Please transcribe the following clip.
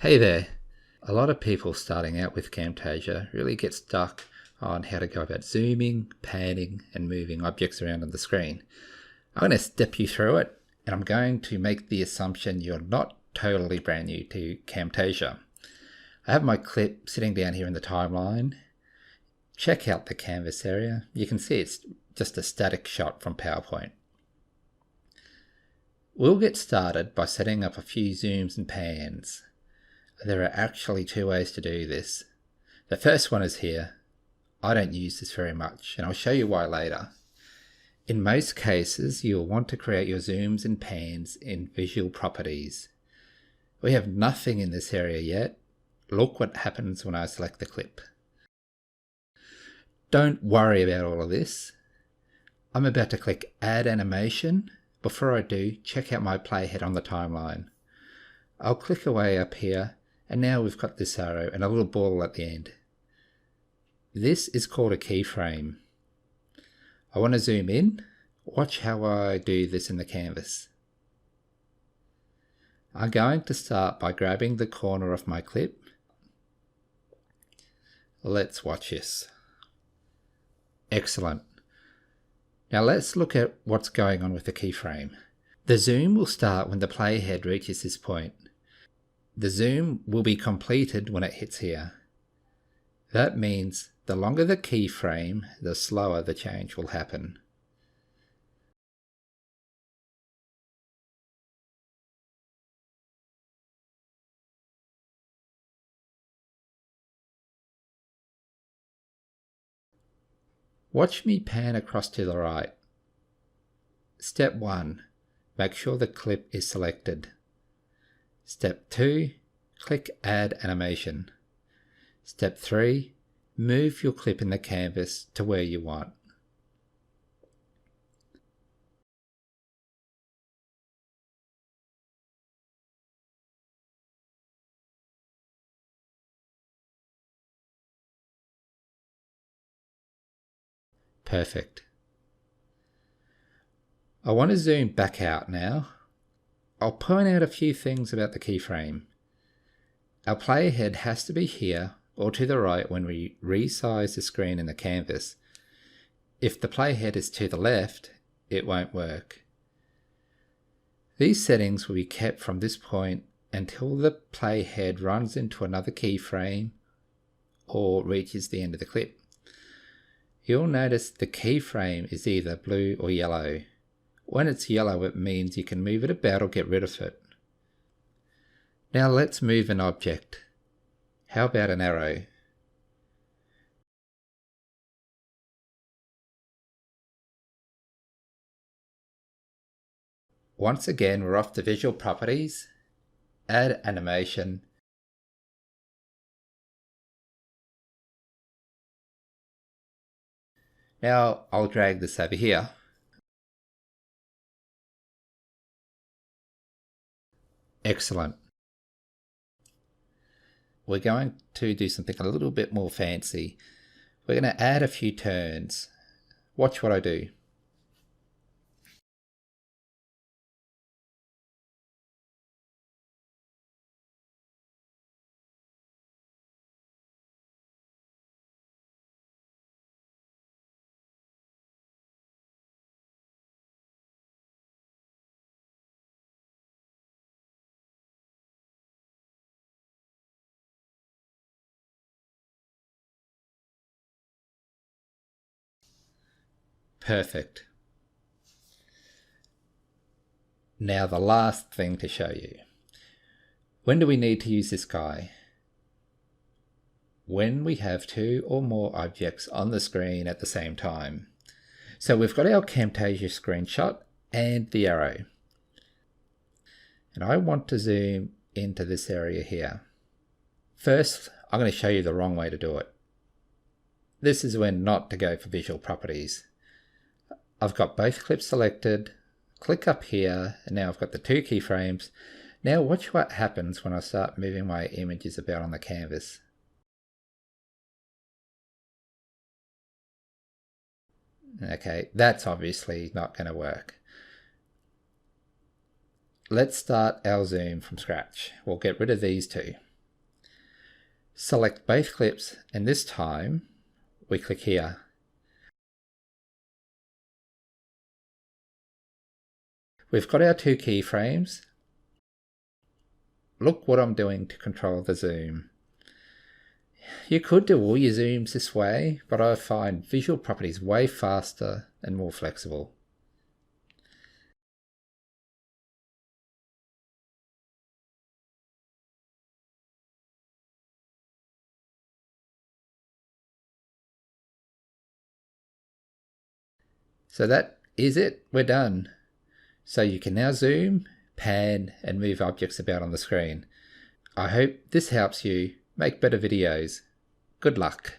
Hey there! A lot of people starting out with Camtasia really get stuck on how to go about zooming, panning, and moving objects around on the screen. I'm going to step you through it, and I'm going to make the assumption you're not totally brand new to Camtasia. I have my clip sitting down here in the timeline. Check out the canvas area. You can see it's just a static shot from PowerPoint. We'll get started by setting up a few zooms and pans. There are actually two ways to do this. The first one is here. I don't use this very much, and I'll show you why later. In most cases, you'll want to create your zooms and pans in Visual Properties. We have nothing in this area yet. Look what happens when I select the clip. Don't worry about all of this. I'm about to click Add Animation. Before I do, check out my playhead on the timeline. I'll click away up here, and now we've got this arrow and a little ball at the end. This is called a keyframe. I want to zoom in. Watch how I do this in the canvas. I'm going to start by grabbing the corner of my clip. Let's watch this. Excellent. Now let's look at what's going on with the keyframe. The zoom will start when the playhead reaches this point. The zoom will be completed when it hits here. That means the longer the keyframe, the slower the change will happen. Watch me pan across to the right. Step 1. Make sure the clip is selected. Step 2. Click Add Animation. Step 3. Move your clip in the canvas to where you want. Perfect. I want to zoom back out now. I'll point out a few things about the keyframe. Our playhead has to be here or to the right when we resize the screen in the canvas. If the playhead is to the left, it won't work. These settings will be kept from this point until the playhead runs into another keyframe or reaches the end of the clip. You'll notice the keyframe is either blue or yellow. When it's yellow, it means you can move it about or get rid of it. Now let's move an object. How about an arrow? Once again, we're off to Visual Properties, Add Animation, now I'll drag this over here. Excellent. We're going to do something a little bit more fancy. We're going to add a few turns. Watch what I do. Perfect. Now the last thing to show you. When do we need to use this guy? When we have two or more objects on the screen at the same time. So we've got our Camtasia screenshot and the arrow. And I want to zoom into this area here. First, I'm going to show you the wrong way to do it. This is when not to go for Visual Properties. I've got both clips selected, click up here, and now I've got the two keyframes. Now watch what happens when I start moving my images about on the canvas. Okay, that's obviously not going to work. Let's start our zoom from scratch. We'll get rid of these two. Select both clips, and this time we click here. We've got our two keyframes. Look what I'm doing to control the zoom. You could do all your zooms this way, but I find visual properties way faster and more flexible. So that is it, we're done. So you can now zoom, pan, and move objects about on the screen. I hope this helps you make better videos. Good luck.